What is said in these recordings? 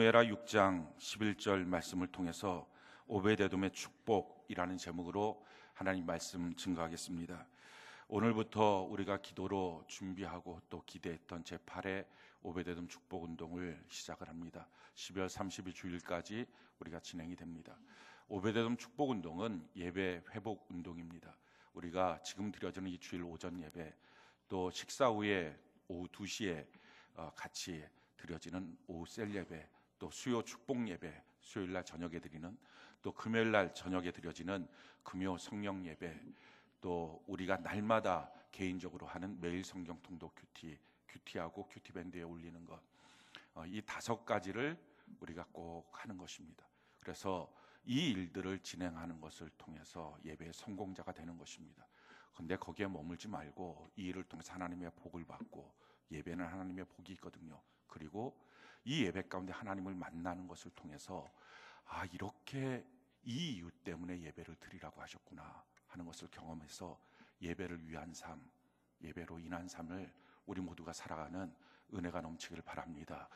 사무엘하 6장 11절 말씀을 통해서 오베데돔의 축복이라는 제목으로 하나님 말씀 증거하겠습니다. 오늘부터 우리가 기도로 준비하고 또 기대했던 제8회 오베데돔 축복운동을 시작을 합니다. 12월 30일 주일까지 우리가 진행이 됩니다. 오베데돔 축복운동은 예배 회복 운동입니다. 우리가 지금 드려지는 이 주일 오전 예배, 또 식사 후에 오후 2시에 같이 드려지는 오후 셀 예배, 또 수요 축복 예배, 수요일날 저녁에 드리는, 또 금요일날 저녁에 드려지는 금요 성령 예배, 또 우리가 날마다 개인적으로 하는 매일 성경 통독 큐티하고 큐티밴드에 올리는 것, 이 5가지를 우리가 꼭 하는 것입니다. 그래서 이 일들을 진행하는 것을 통해서 예배의 성공자가 되는 것입니다. 그런데 거기에 머물지 말고 이 일을 통해서 하나님의 복을 받고, 예배는 하나님의 복이 있거든요. 그리고 이 예배 가운데 하나님을 만나는 것을 통해서 이렇게 이 이유 때문에 예배를 드리라고 하셨구나 하는 것을 경험해서 예배를 위한 삶, 예배로 인한 삶을 우리 모두가 살아가는 은혜가 넘치기를 바랍니다.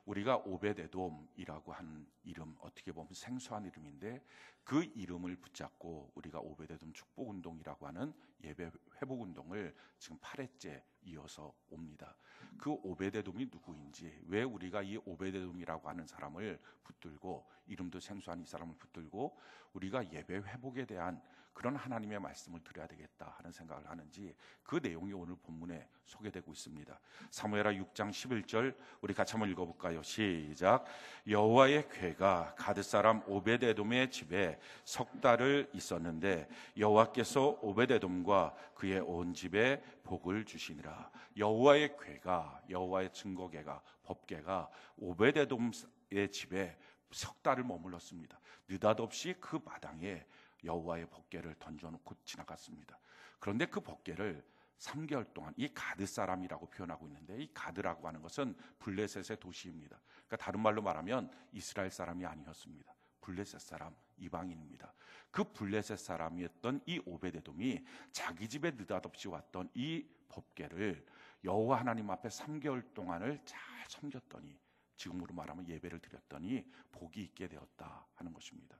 우리가 오베데돔이라고 하는 이름, 어떻게 보면 생소한 이름인데 그 이름을 붙잡고 우리가 오베데돔 축복운동이라고 하는 예배 회복운동을 지금 8회째 이어서 옵니다. 그 오베데돔이 누구인지, 왜 우리가 이 오베데돔이라고 하는 사람을 붙들고, 이름도 생소한 이 사람을 붙들고 우리가 예배 회복에 대한 그런 하나님의 말씀을 드려야 되겠다 하는 생각을 하는지, 그 내용이 오늘 본문에 소개되고 있습니다. 사무엘하 6장 11절 우리 같이 한번 읽어볼까요? 시작. 여호와의 궤가 가드 사람 오베데돔의 집에 석 달을 있었는데 여호와께서 오베데돔과 그의 온 집에 복을 주시니라. 여호와의 궤가, 여호와의 증거궤가, 법궤가 오베데돔의 집에 석 달을 머물렀습니다. 느닷없이 그 마당에 여호와의 법궤를 던져놓고 지나갔습니다. 그런데 그 법궤를 3개월 동안, 이 가드 사람이라고 표현하고 있는데, 이 가드라고 하는 것은 블레셋의 도시입니다. 그러니까 다른 말로 말하면 이스라엘 사람이 아니었습니다. 블레셋 사람, 이방인입니다. 그 블레셋 사람이었던 이 오베데돔이 자기 집에 느닷없이 왔던 이 법궤를 여호와 하나님 앞에 3개월 동안을 잘 섬겼더니, 지금으로 말하면 예배를 드렸더니 복이 있게 되었다 하는 것입니다.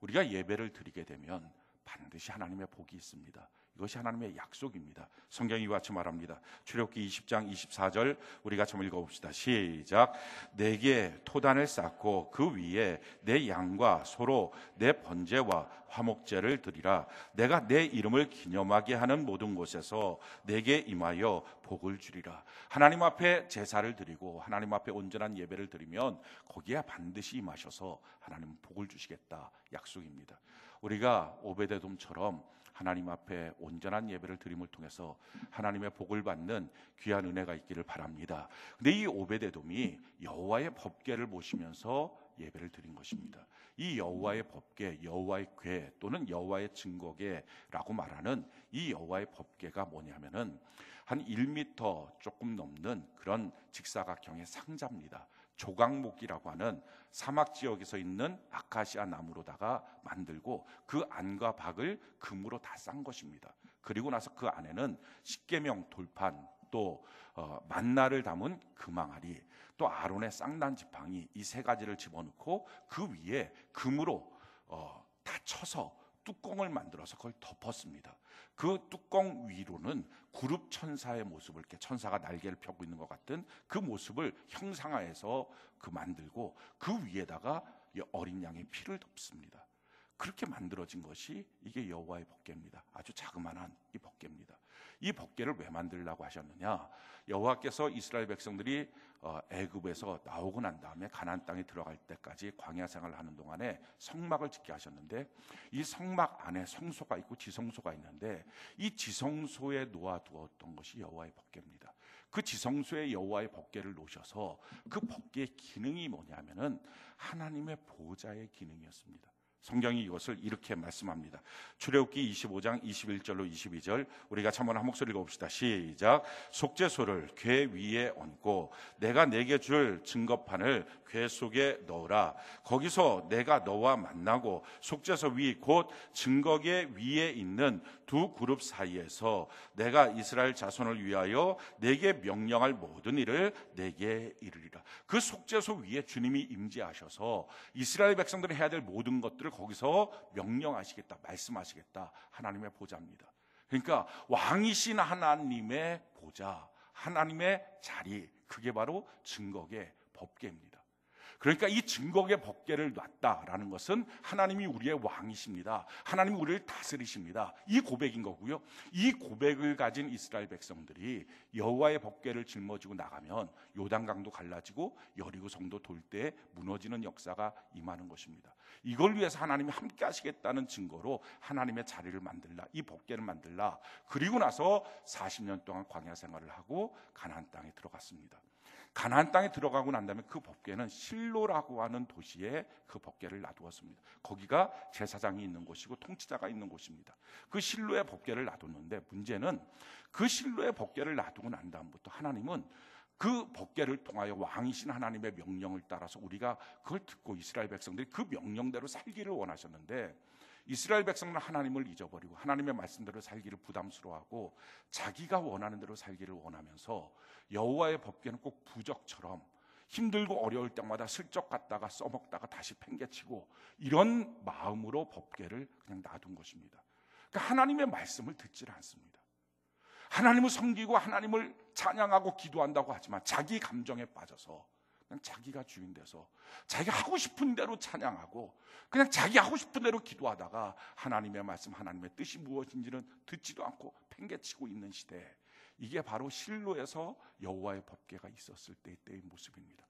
우리가 예배를 드리게 되면 반드시 하나님의 복이 있습니다. 이것이 하나님의 약속입니다. 성경이 이와 같이 말합니다. 출애굽기 20장 24절 우리 같이 한번 읽어봅시다. 시작. 내게 토단을 쌓고 그 위에 내 양과 소로 내 번제와 화목제를 드리라. 내가 내 이름을 기념하게 하는 모든 곳에서 내게 임하여 복을 주리라. 하나님 앞에 제사를 드리고 하나님 앞에 온전한 예배를 드리면 거기에 반드시 임하셔서 하나님은 복을 주시겠다 약속입니다. 우리가 오베데돔처럼 하나님 앞에 온전한 예배를 드림을 통해서 하나님의 복을 받는 귀한 은혜가 있기를 바랍니다. 근데 이 오베데돔이 여호와의 법궤를 모시면서 예배를 드린 것입니다. 이 여호와의 법궤, 여호와의 궤 또는 여호와의 증거궤라고 말하는 이 여호와의 법궤가 뭐냐면은 한 1m 조금 넘는 그런 직사각형의 상자입니다. 조각목이라고 하는 사막 지역에서 있는 아카시아 나무로다가 만들고 그 안과 박을 금으로 다 싼 것입니다. 그리고 나서 그 안에는 십계명 돌판, 또 만나를 담은 금항아리, 또 아론의 쌍난 지팡이, 이 3가지를 집어넣고 그 위에 금으로 다 쳐서 뚜껑을 만들어서 그걸 덮었습니다. 그 뚜껑 위로는 구룹 천사의 모습을, 이렇게 천사가 날개를 펴고 있는 것 같은 그 모습을 형상화해서 만들고 그 위에다가 어린 양의 피를 덮습니다. 그렇게 만들어진 것이 이게 여호와의 법궤입니다. 아주 자그마한 이 법궤입니다. 이 법궤를 왜 만들려고 하셨느냐? 여호와께서 이스라엘 백성들이 애굽에서 나오고 난 다음에 가나안 땅에 들어갈 때까지 광야 생활을 하는 동안에 성막을 짓게 하셨는데, 이 성막 안에 성소가 있고 지성소가 있는데 이 지성소에 놓아두었던 것이 여호와의 법궤입니다. 그 지성소에 여호와의 법궤를 놓으셔서 그 법궤의 기능이 뭐냐면은 하나님의 보좌의 기능이었습니다. 성경이 이것을 이렇게 말씀합니다. 출애굽기 25장 21절로 22절 우리가 한번 한 목소리 읽어봅시다. 시작. 속죄소를 궤 위에 얹고 내가 내게 줄 증거판을 궤 속에 넣으라. 거기서 내가 너와 만나고 속죄소 위 곧 증거궤 위에 있는 두 그룹 사이에서 내가 이스라엘 자손을 위하여 내게 명령할 모든 일을 내게 이르리라. 그 속죄소 위에 주님이 임재하셔서 이스라엘 백성들이 해야 될 모든 것들을 거기서 명령하시겠다, 말씀하시겠다. 하나님의 보좌입니다. 그러니까 왕이신 하나님의 보좌, 하나님의 자리, 그게 바로 증거궤, 법궤입니다. 그러니까 이 증거궤 법궤를 놨다라는 것은 하나님이 우리의 왕이십니다. 하나님이 우리를 다스리십니다. 이 고백인 거고요. 이 고백을 가진 이스라엘 백성들이 여호와의 법궤를 짊어지고 나가면 요단강도 갈라지고 여리고 성도 돌 때 무너지는 역사가 임하는 것입니다. 이걸 위해서 하나님이 함께 하시겠다는 증거로 하나님의 자리를 만들라, 이 법궤를 만들라. 그리고 나서 40년 동안 광야 생활을 하고 가나안 땅에 들어갔습니다. 가나안 땅에 들어가고 난 다음에 그 법궤는 실로라고 하는 도시에 그 법궤를 놔두었습니다. 거기가 제사장이 있는 곳이고 통치자가 있는 곳입니다. 그 실로의 법궤를 놔뒀는데 문제는 그 실로의 법궤를 놔두고 난 다음부터 하나님은 그 법궤를 통하여 왕이신 하나님의 명령을 따라서 우리가 그걸 듣고 이스라엘 백성들이 그 명령대로 살기를 원하셨는데 이스라엘 백성은 하나님을 잊어버리고 하나님의 말씀대로 살기를 부담스러워하고 자기가 원하는 대로 살기를 원하면서 여호와의 법궤는 꼭 부적처럼 힘들고 어려울 때마다 슬쩍 갖다가 써먹다가 다시 팽개치고 이런 마음으로 법궤를 그냥 놔둔 것입니다. 그러니까 하나님의 말씀을 듣질 않습니다. 하나님을 섬기고 하나님을 찬양하고 기도한다고 하지만 자기 감정에 빠져서 그냥 자기가 주인 돼서 자기가 하고 싶은 대로 찬양하고 그냥 자기 하고 싶은 대로 기도하다가 하나님의 말씀, 하나님의 뜻이 무엇인지는 듣지도 않고 팽개치고 있는 시대, 이게 바로 실로에서 여호와의 법궤가 있었을 때의 모습입니다.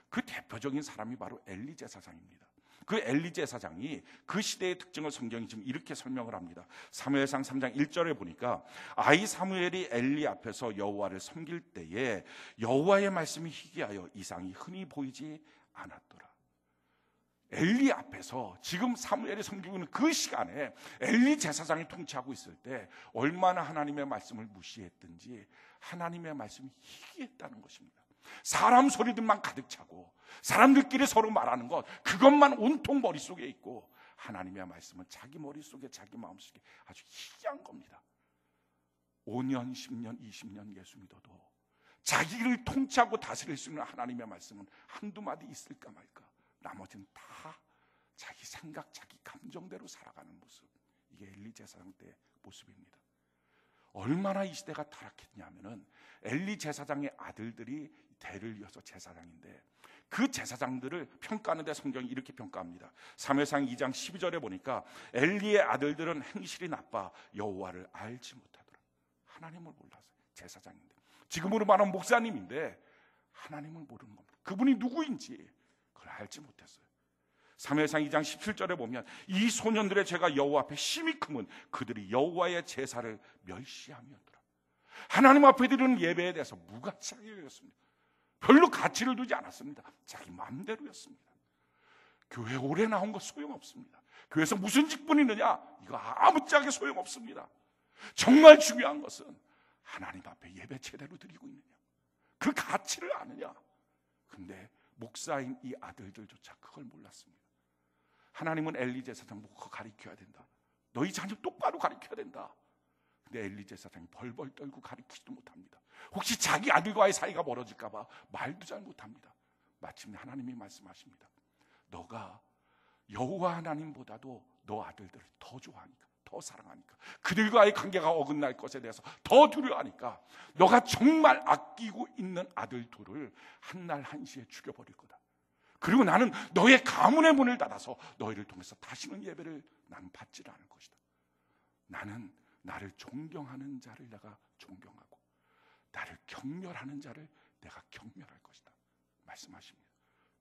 그 대표적인 사람이 바로 엘리 제사장입니다. 그 엘리 제사장이 그 시대의 특징을 성경이 지금 이렇게 설명을 합니다. 사무엘상 3장 1절에 보니까 아이 사무엘이 엘리 앞에서 여호와를 섬길 때에 여호와의 말씀이 희귀하여 이상이 흔히 보이지 않았더라. 엘리 앞에서 지금 사무엘이 섬기고 있는 그 시간에 엘리 제사장이 통치하고 있을 때 얼마나 하나님의 말씀을 무시했든지 하나님의 말씀이 희귀했다는 것입니다. 사람 소리들만 가득 차고 사람들끼리 서로 말하는 것, 그것만 온통 머릿속에 있고 하나님의 말씀은 자기 머릿속에 자기 마음속에 아주 희귀한 겁니다. 5년, 10년, 20년 예수 믿어도 자기를 통치하고 다스릴 수 있는 하나님의 말씀은 한두 마디 있을까 말까. 나머지는 다 자기 생각, 자기 감정대로 살아가는 모습, 이게 엘리 제사장 때의 모습입니다. 얼마나 이 시대가 타락했냐면은 엘리 제사장의 아들들이 대를 이어서 제사장인데 그 제사장들을 평가하는데 성경이 이렇게 평가합니다. 사무엘상 2장 12절에 보니까 엘리의 아들들은 행실이 나빠 여호와를 알지 못하더라. 하나님을 몰라서 제사장인데, 지금으로 말하면 목사님인데 하나님을 모르는 겁니다. 그분이 누구인지 그걸 알지 못했어요. 사무엘상 2장 17절에 보면 이 소년들의 죄가 여호와 앞에 심히 크면 그들이 여호와의 제사를 멸시하며더라. 하나님 앞에 드리는 예배에 대해서 무가치하게 여겼습니다. 별로 가치를 두지 않았습니다. 자기 마음대로였습니다. 교회 오래 나온 거 소용없습니다. 교회에서 무슨 직분이 있느냐, 이거 아무짝에 소용없습니다. 정말 중요한 것은 하나님 앞에 예배 제대로 드리고 있느냐, 그 가치를 아느냐. 근데 목사인 이 아들들조차 그걸 몰랐습니다. 하나님은 엘리 제사장 보고 그거 가르쳐야 된다, 너희 자녀 똑바로 가르쳐야 된다. 근데 엘리 제사장이 벌벌 떨고 가르치지도 못합니다. 혹시 자기 아들과의 사이가 멀어질까 봐 말도 잘 못합니다. 마침내 하나님이 말씀하십니다. 너가 여호와 하나님보다도 너 아들들을 더 좋아하니까, 더 사랑하니까, 그들과의 관계가 어긋날 것에 대해서 더 두려워하니까 너가 정말 아끼고 있는 아들 둘을 한날 한시에 죽여버릴 거다. 그리고 나는 너의 가문의 문을 닫아서 너희를 통해서 다시는 예배를 나는 받지를 않을 것이다. 나는 나를 존경하는 자를 내가 존경하고 나를 경멸하는 자를 내가 경멸할 것이다 말씀하십니다.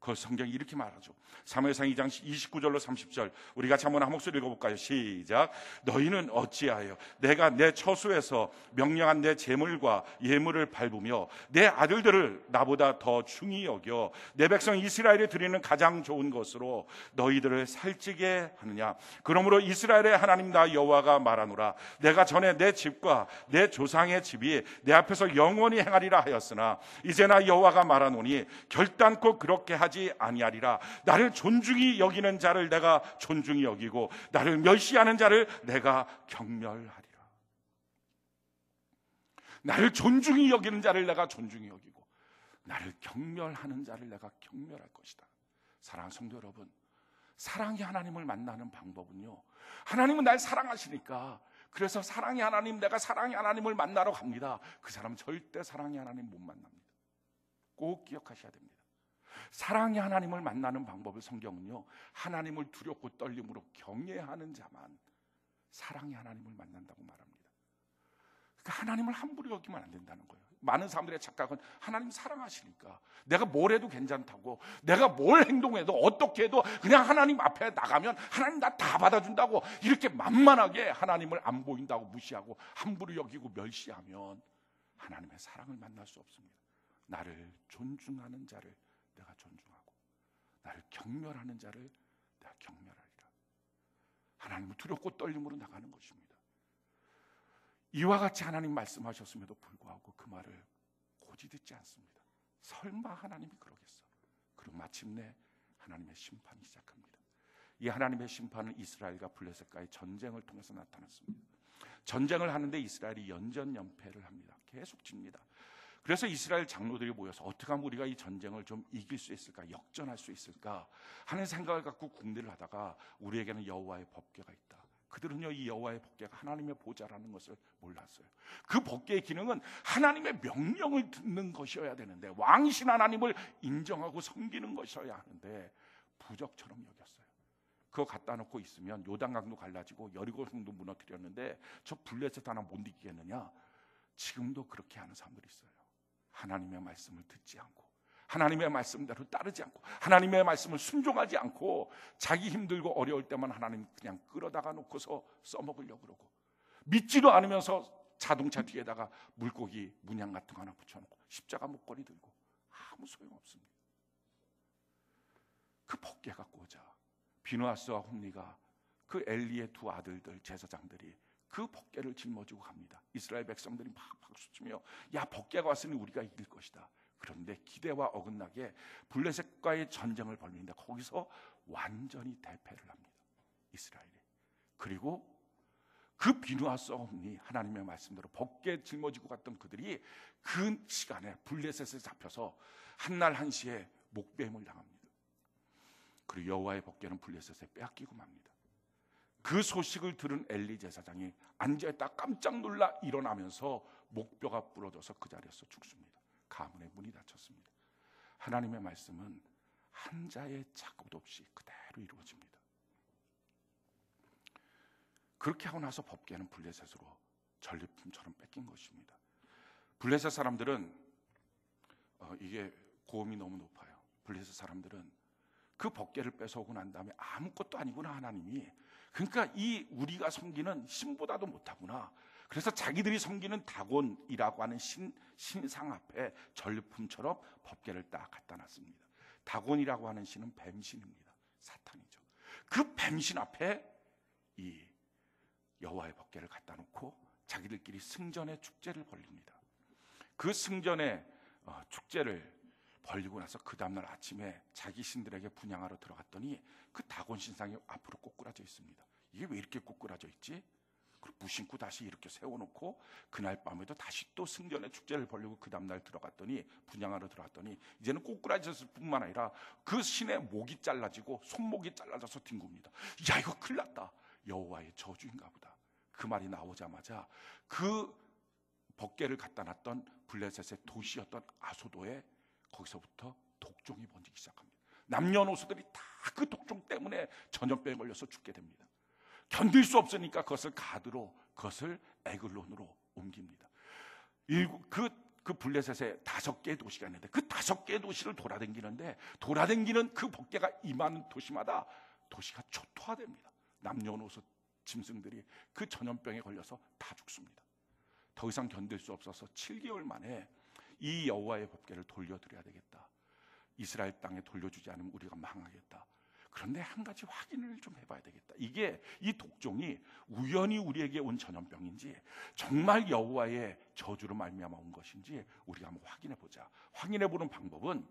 그 성경이 이렇게 말하죠. 사무엘상 2장 29절로 30절 우리 같이 한번 한 목소리 읽어볼까요? 시작. 너희는 어찌하여 내가 내 처소에서 명령한 내 제물과 예물을 밟으며 내 아들들을 나보다 더 중히 여겨 내 백성 이스라엘이 드리는 가장 좋은 것으로 너희들을 살찌게 하느냐. 그러므로 이스라엘의 하나님 나 여호와가 말하노라. 내가 전에 내 집과 내 조상의 집이 내 앞에서 영원히 행하리라 하였으나 이제 나 여호와가 말하노니 결단코 그렇게 하지 아니하리라. 나를 존중히 여기는 자를 내가 존중히 여기고 나를 멸시하는 자를 내가 경멸하리라. 나를 존중히 여기는 자를 내가 존중히 여기고 나를 경멸하는 자를 내가 경멸할 것이다. 사랑하는 성도 여러분, 사랑의 하나님을 만나는 방법은요, 하나님은 날 사랑하시니까 그래서 사랑의 하나님, 내가 사랑의 하나님을 만나러 갑니다. 그 사람은 절대 사랑의 하나님 못 만납니다. 꼭 기억하셔야 됩니다. 사랑의 하나님을 만나는 방법을 성경은요, 하나님을 두렵고 떨림으로 경외하는 자만 사랑의 하나님을 만난다고 말합니다. 그러니까 하나님을 함부로 여기면 안 된다는 거예요. 많은 사람들의 착각은 하나님 사랑하시니까 내가 뭘 해도 괜찮다고, 내가 뭘 행동해도 어떻게 해도 그냥 하나님 앞에 나가면 하나님 나 다 받아준다고, 이렇게 만만하게 하나님을 안 보인다고 무시하고 함부로 여기고 멸시하면 하나님의 사랑을 만날 수 없습니다. 나를 존중하는 자를 내가 존중하고 나를 경멸하는 자를 내가 경멸하리라. 하나님을 두렵고 떨림으로 나가는 것입니다. 이와 같이 하나님 말씀하셨음에도 불구하고 그 말을 고지 듣지 않습니다. 설마 하나님이 그러겠어? 그리고 마침내 하나님의 심판이 시작합니다. 이 하나님의 심판은 이스라엘과 블레셋과의 전쟁을 통해서 나타났습니다. 전쟁을 하는데 이스라엘이 연전연패를 합니다. 계속 집니다. 그래서 이스라엘 장로들이 모여서 어떻게 하면 우리가 이 전쟁을 좀 이길 수 있을까, 역전할 수 있을까 하는 생각을 갖고 궁리를 하다가 우리에게는 여호와의 법궤가 있다. 그들은요, 이 여호와의 법궤가 하나님의 보좌라는 것을 몰랐어요. 그 법궤의 기능은 하나님의 명령을 듣는 것이어야 되는데, 왕이신 하나님을 인정하고 섬기는 것이어야 하는데 부적처럼 여겼어요. 그거 갖다 놓고 있으면 요단강도 갈라지고 여리고 성도 무너뜨렸는데 저 블레셋 하나 못 이기겠느냐? 지금도 그렇게 하는 사람들이 있어요. 하나님의 말씀을 듣지 않고 하나님의 말씀대로 따르지 않고 하나님의 말씀을 순종하지 않고 자기 힘들고 어려울 때만 하나님 그냥 끌어다가 놓고서 써먹으려고 그러고, 믿지도 않으면서 자동차 뒤에다가 물고기 문양 같은 거 하나 붙여놓고 십자가 목걸이 들고 아무 소용없습니다. 그 법궤 갖고자 비느하스와 홈리가 그 엘리의 두 아들들 제사장들이 그 법궤를 짊어지고 갑니다. 이스라엘 백성들이 막 박수치며 야, 법궤가 왔으니 우리가 이길 것이다. 그런데 기대와 어긋나게 블레셋과의 전쟁을 벌이는데 거기서 완전히 대패를 합니다, 이스라엘이. 그리고 그 비느하스와 홈리, 하나님의 말씀대로 법궤 짊어지고 갔던 그들이 그 시간에 블레셋에 잡혀서 한날 한시에 목배임을 당합니다. 그리고 여호와의 법궤는 블레셋에 빼앗기고 맙니다. 그 소식을 들은 엘리 제사장이 앉아있다 깜짝 놀라 일어나면서 목뼈가 부러져서 그 자리에서 죽습니다. 가문의 문이 닫혔습니다. 하나님의 말씀은 한 자의 착오도 없이 그대로 이루어집니다. 그렇게 하고 나서 법궤는 블레셋으로 전리품처럼 뺏긴 것입니다. 블레셋 사람들은 이게 고음이 너무 높아요. 블레셋 사람들은 그 법궤를 뺏어오고 난 다음에 아무것도 아니구나, 하나님이. 그러니까 이 우리가 섬기는 신보다도 못하구나. 그래서 자기들이 섬기는 다곤이라고 하는 신상 앞에 전리품처럼 법궤를 딱 갖다 놨습니다. 다곤이라고 하는 신은 뱀신입니다. 사탄이죠. 그 뱀신 앞에 이 여호와의 법궤를 갖다 놓고 자기들끼리 승전의 축제를 벌립니다. 그 승전의 축제를 벌리고 나서 그 다음날 아침에 자기 신들에게 분향하러 들어갔더니 그 다곤 신상이 앞으로 꼬꾸라져 있습니다. 이게 왜 이렇게 꼬꾸라져 있지? 그리고 무심코 다시 이렇게 세워놓고 그날 밤에도 다시 또 승전의 축제를 벌리고 그 다음날 들어갔더니 분향하러 들어갔더니 이제는 꼬꾸라졌을 뿐만 아니라 그 신의 목이 잘라지고 손목이 잘라져서 뒹굽니다. 야, 이거 큰일 났다. 여호와의 저주인가 보다. 그 말이 나오자마자 그 법궤를 갖다 놨던 블레셋의 도시였던 아소도에 거기서부터 독종이 번지기 시작합니다. 남녀노소들이 다 그 독종 때문에 전염병에 걸려서 죽게 됩니다. 견딜 수 없으니까 그것을 가드로, 그것을 에글론으로 옮깁니다. 그 블레셋에 5개의 도시가 있는데 그 5개의 도시를 돌아다니는 그 법궤가 임하는 도시마다 도시가 초토화됩니다. 남녀노소 짐승들이 그 전염병에 걸려서 다 죽습니다. 더 이상 견딜 수 없어서 7개월 만에 이 여호와의 법궤를 돌려드려야 되겠다. 이스라엘 땅에 돌려주지 않으면 우리가 망하겠다. 그런데 한 가지 확인을 좀 해봐야 되겠다. 이게 이 독종이 우연히 우리에게 온 전염병인지 정말 여호와의 저주로 말미암아 온 것인지 우리가 한번 확인해 보자. 확인해 보는 방법은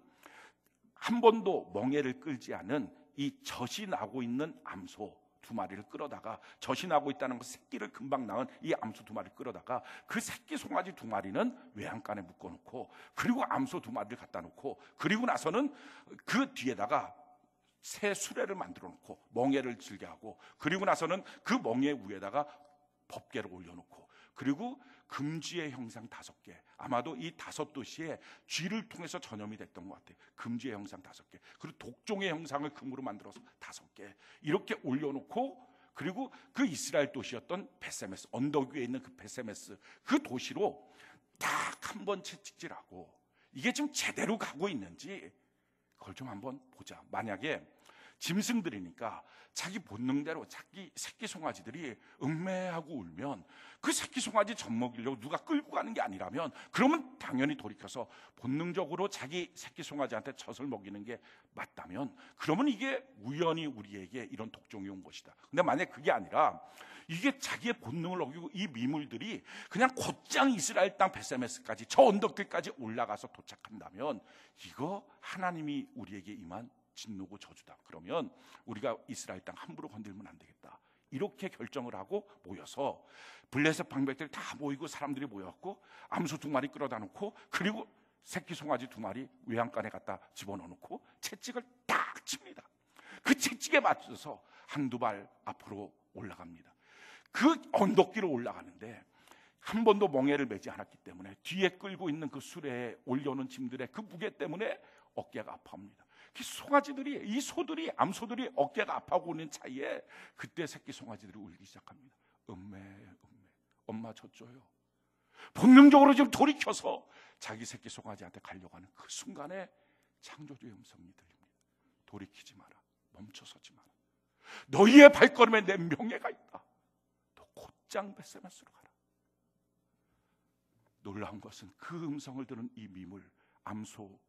한 번도 멍에를 끌지 않은 이 젖이 나고 있는 암소 2마리를 끌어다가, 젖이 나고 있다는 것, 새끼를 금방 낳은 이 암소 2마리를 끌어다가 그 새끼 송아지 2마리는 외양간에 묶어놓고, 그리고 암소 2마리를 갖다 놓고, 그리고 나서는 그 뒤에다가 새 수레를 만들어 놓고 멍에를 질게 하고, 그리고 나서는 그 멍에 위에다가 법궤를 올려놓고, 그리고 금지의 형상 5개, 아마도 이 5도시에 쥐를 통해서 전염이 됐던 것 같아요. 금지의 형상 5개, 그리고 독종의 형상을 금으로 만들어서 5개 이렇게 올려놓고, 그리고 그 이스라엘 도시였던 베세메스, 언덕 위에 있는 그 베세메스, 그 도시로 딱 한 번 채찍질하고 이게 지금 제대로 가고 있는지 그걸 좀 한번 보자. 만약에 짐승들이니까 자기 본능대로 자기 새끼 송아지들이 음매하고 울면 그 새끼 송아지 젖 먹이려고 누가 끌고 가는 게 아니라면, 그러면 당연히 돌이켜서 본능적으로 자기 새끼 송아지한테 젖을 먹이는 게 맞다면, 그러면 이게 우연히 우리에게 이런 독종이 온 것이다. 근데 만약 그게 아니라 이게 자기의 본능을 어기고 이 미물들이 그냥 곧장 이스라엘 땅 베세메스까지, 저 언덕들까지 올라가서 도착한다면 이거 하나님이 우리에게 임한 진노고 저주다. 그러면 우리가 이스라엘 땅 함부로 건들면 안 되겠다. 이렇게 결정을 하고 모여서 블레셋 방백들이 다 모이고 사람들이 모였고 암소 2마리 끌어다 놓고, 그리고 새끼 송아지 2마리 외양간에 갖다 집어넣고 채찍을 딱 칩니다. 그 채찍에 맞춰서 한두 발 앞으로 올라갑니다. 그 언덕길로 올라가는데 한 번도 멍에를 매지 않았기 때문에 뒤에 끌고 있는 그 수레에 올려놓은 짐들의 그 무게 때문에 어깨가 아파합니다. 그 송아지들이, 이 소들이, 암소들이 어깨가 아파하고 있는 차이에 그때 새끼 송아지들이 울기 시작합니다. 음매 엄마 젖 줘요. 본능적으로 지금 돌이켜서 자기 새끼 송아지한테 가려고 하는 그 순간에 창조주의 음성이 들립니다. 돌이키지 마라. 멈춰서지 마라. 너희의 발걸음에 내 명예가 있다. 너 곧장 베세메스로 가라. 놀라운 것은 그 음성을 들은 이 미물 암소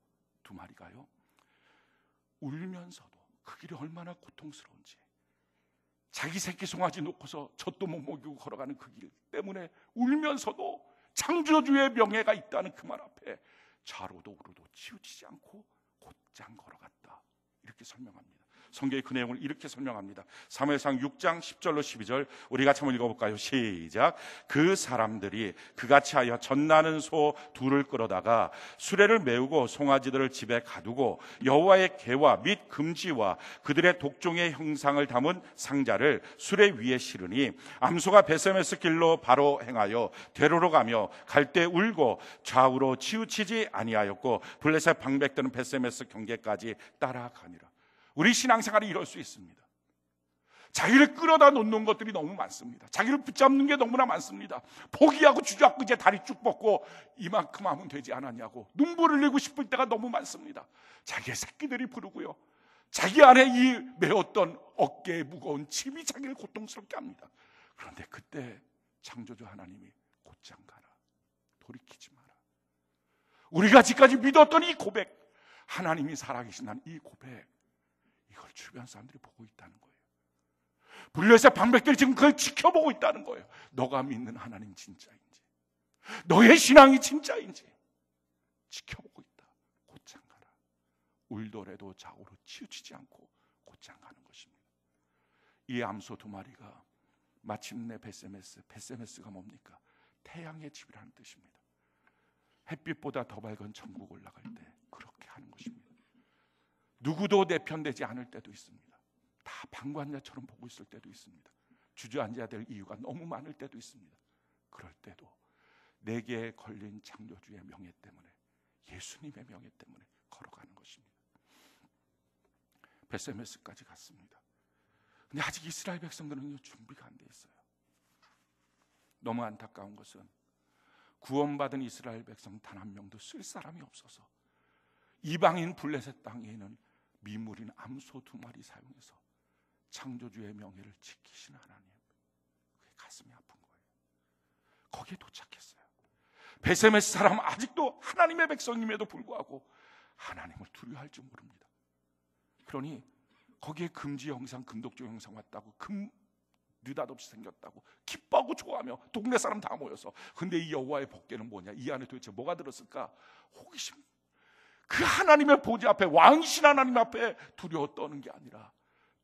2마리가요, 울면서도 그 길이 얼마나 고통스러운지, 자기 새끼 송아지 놓고서 젖도 못 먹이고 걸어가는 그 길 때문에 울면서도 창조주의 명예가 있다는 그 말 앞에 좌로도 우로도 치우치지 않고 곧장 걸어갔다. 이렇게 설명합니다. 성경의 그 내용을 이렇게 설명합니다. 사무엘상 6장 10절로 12절 우리 같이 한번 읽어볼까요? 시작. 그 사람들이 그같이 하여 젖나는 소 2를 끌어다가 수레를 메우고 송아지들을 집에 가두고 여호와의 계와 및 금지와 그들의 독종의 형상을 담은 상자를 수레 위에 실으니 암소가 베세메스 길로 바로 행하여 대로로 가며 갈 때 울고 좌우로 치우치지 아니하였고 블레셋 방백들은 베세메스 경계까지 따라가니라. 우리 신앙생활이 이럴 수 있습니다. 자기를 끌어다 놓는 것들이 너무 많습니다. 자기를 붙잡는 게 너무나 많습니다. 포기하고 주저앉고 이제 다리 쭉 뻗고 이만큼 하면 되지 않았냐고 눈물을 흘리고 싶을 때가 너무 많습니다. 자기의 새끼들이 부르고요, 자기 안에 이 메었던 어깨에 무거운 짐이 자기를 고통스럽게 합니다. 그런데 그때 창조주 하나님이 곧장 가라, 돌이키지 마라. 우리가 지금까지 믿었던 이 고백, 하나님이 살아계신다는 이 고백, 이걸 주변 사람들이 보고 있다는 거예요. 블레셋 방백들이 지금 그걸 지켜보고 있다는 거예요. 너가 믿는 하나님 진짜인지, 너의 신앙이 진짜인지 지켜보고 있다. 곧장 가라. 울더라도 좌우로 치우치지 않고 곧장 가는 것입니다. 이 암소 2마리가 마침내 베세메스가 뭡니까? 태양의 집이라는 뜻입니다. 햇빛보다 더 밝은 천국 올라갈 때 그렇게 하는 것입니다. 누구도 내 편 되지 않을 때도 있습니다. 다 방관자처럼 보고 있을 때도 있습니다. 주저앉아야 될 이유가 너무 많을 때도 있습니다. 그럴 때도 내게 걸린 창조주의 명예 때문에, 예수님의 명예 때문에 걸어가는 것입니다. 베세메스까지 갔습니다. 근데 아직 이스라엘 백성들은 준비가 안 돼 있어요. 너무 안타까운 것은 구원받은 이스라엘 백성 단 한 명도 쓸 사람이 없어서 이방인 블레셋 땅에는 미물인 암소 2마리 사용해서 창조주의 명예를 지키시는 하나님, 그게 가슴이 아픈 거예요. 거기에 도착했어요. 베세메스 사람 아직도 하나님의 백성임에도 불구하고 하나님을 두려워할 줄 모릅니다. 그러니 거기에 금지 영상, 금독조 영상 왔다고, 느닷없이 생겼다고 기뻐하고 좋아하며 동네 사람 다 모여서, 근데 이 여호와의 법궤는 뭐냐, 이 안에 도대체 뭐가 들었을까? 호기심. 그 하나님의 보좌 앞에, 왕이신 하나님 앞에 두려워 떠는 게 아니라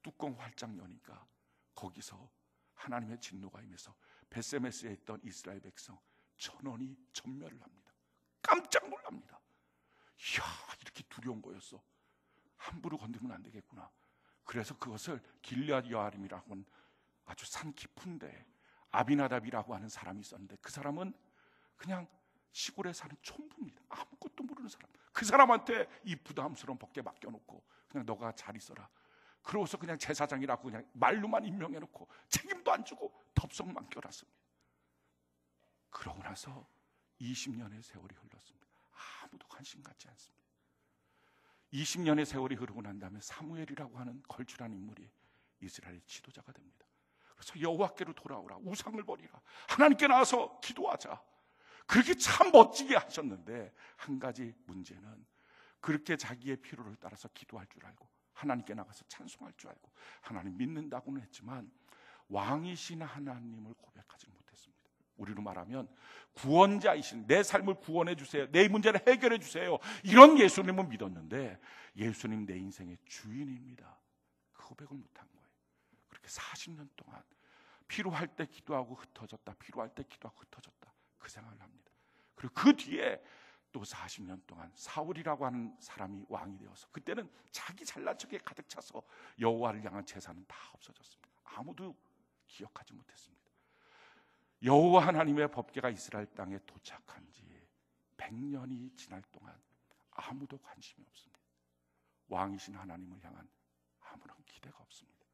뚜껑 활짝 여니까 거기서 하나님의 진노가 임해서 베세메스에 있던 이스라엘 백성 1000원이 전멸을 합니다. 깜짝 놀랍니다. 이야, 이렇게 두려운 거였어. 함부로 건드리면 안 되겠구나. 그래서 그것을 길앗 여아림이라고 하는 아주 산 깊은데 아비나답이라고 하는 사람이 있었는데, 그 사람은 그냥 시골에 사는 촌부입니다. 아무것도 모르는 사람. 그 사람한테 이 부담스러운 법궤 맡겨놓고 그냥 너가 잘 있어라. 그러고서 그냥 제사장이라고 그냥 말로만 임명해놓고 책임도 안 주고 덥석 맡겨놨습니다. 그러고 나서 20년의 세월이 흘렀습니다. 아무도 관심 갖지 않습니다. 20년의 세월이 흐르고 난 다음에 사무엘이라고 하는 걸출한 인물이 이스라엘의 지도자가 됩니다. 그래서 여호와께로 돌아오라, 우상을 버리라, 하나님께 나와서 기도하자. 그렇게 참 멋지게 하셨는데, 한 가지 문제는 그렇게 자기의 필요를 따라서 기도할 줄 알고 하나님께 나가서 찬송할 줄 알고 하나님 믿는다고는 했지만 왕이신 하나님을 고백하지 못했습니다. 우리로 말하면 구원자이신, 내 삶을 구원해 주세요, 내 문제를 해결해 주세요, 이런 예수님은 믿었는데 예수님 내 인생의 주인입니다, 그 고백을 못한 거예요. 그렇게 40년 동안 필요할 때 기도하고 흩어졌다, 필요할 때 기도하고 흩어졌다, 그 생활을 합니다. 그리고 그 뒤에 또 40년 동안 사울이라고 하는 사람이 왕이 되어서, 그때는 자기 잘난 척에 가득 차서 여호와를 향한 제사는 다 없어졌습니다. 아무도 기억하지 못했습니다. 여호와 하나님의 법궤가 이스라엘 땅에 도착한 지 100년이 지날 동안 아무도 관심이 없습니다. 왕이신 하나님을 향한 아무런 기대가 없습니다.